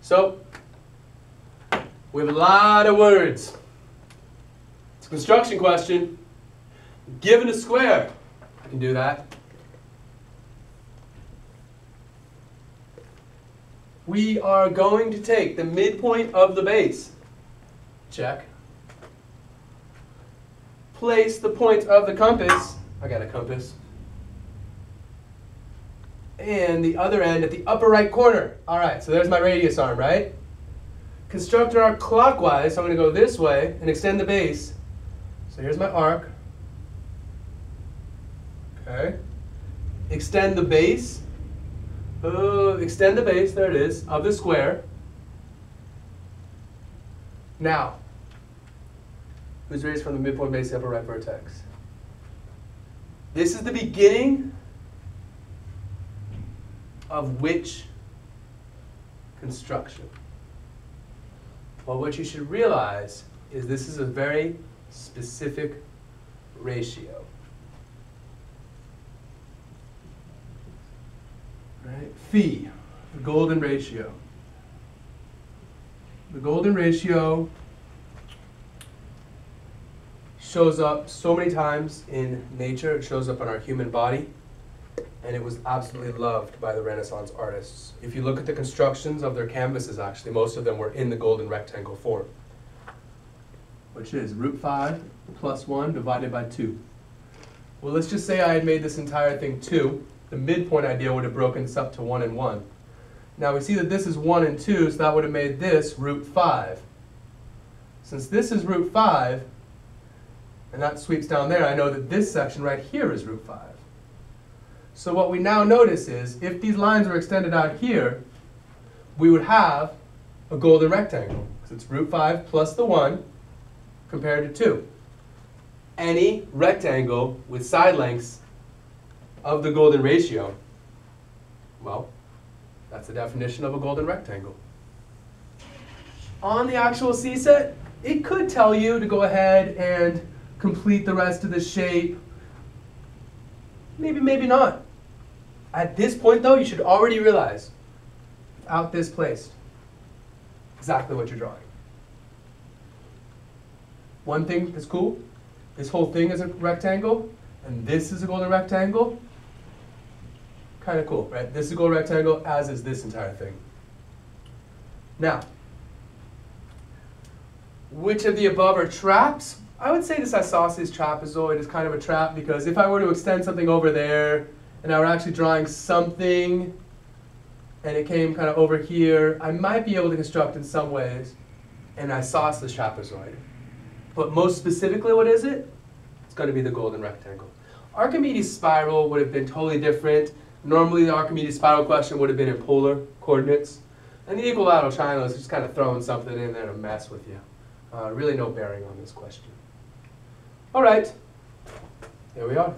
So, we have a lot of words. It's a construction question. Given a square, I can do that. We are going to take the midpoint of the base. Check. Place the point of the compass. I got a compass. And the other end at the upper right corner. All right, so there's my radius arm, right? Construct an arc clockwise, so I'm going to go this way and extend the base. So here's my arc. Okay. Extend the base. Extend the base, there it is, of the square. Now, whose radius from the midpoint base to the upper right vertex? This is the beginning of which construction? Well, what you should realize is this is a very specific ratio. Right? Phi, the golden ratio. The golden ratio shows up so many times in nature. It shows up in our human body. And it was absolutely loved by the Renaissance artists. If you look at the constructions of their canvases, actually, most of them were in the golden rectangle form, which is √5 plus 1 divided by 2. Well, let's just say I had made this entire thing 2. The midpoint idea would have broken this up to 1 and 1. Now we see that this is 1 and 2, so that would have made this √5. Since this is √5, and that sweeps down there, I know that this section right here is √5. So what we now notice is, if these lines were extended out here, we would have a golden rectangle, because it's √5 plus the 1 compared to 2. Any rectangle with side lengths of the golden ratio, well, that's the definition of a golden rectangle. On the actual CSET, it could tell you to go ahead and complete the rest of the shape. Maybe, maybe not. At this point, though, you should already realize, without this placed, exactly what you're drawing. One thing that's cool, this whole thing is a rectangle, and this is a golden rectangle. Kind of cool, right? This is a golden rectangle, as is this entire thing. Now, which of the above are traps? I would say this isosceles trapezoid is kind of a trap, because if I were to extend something over there, and I were actually drawing something, and it came kind of over here, I might be able to construct in some ways an isosceles trapezoid. But most specifically, what is it? It's going to be the golden rectangle. Archimedes' spiral would have been totally different. Normally, the Archimedes spiral question would have been in polar coordinates. And the equilateral triangle is just kind of throwing something in there to mess with you. Really no bearing on this question. All right, here we are.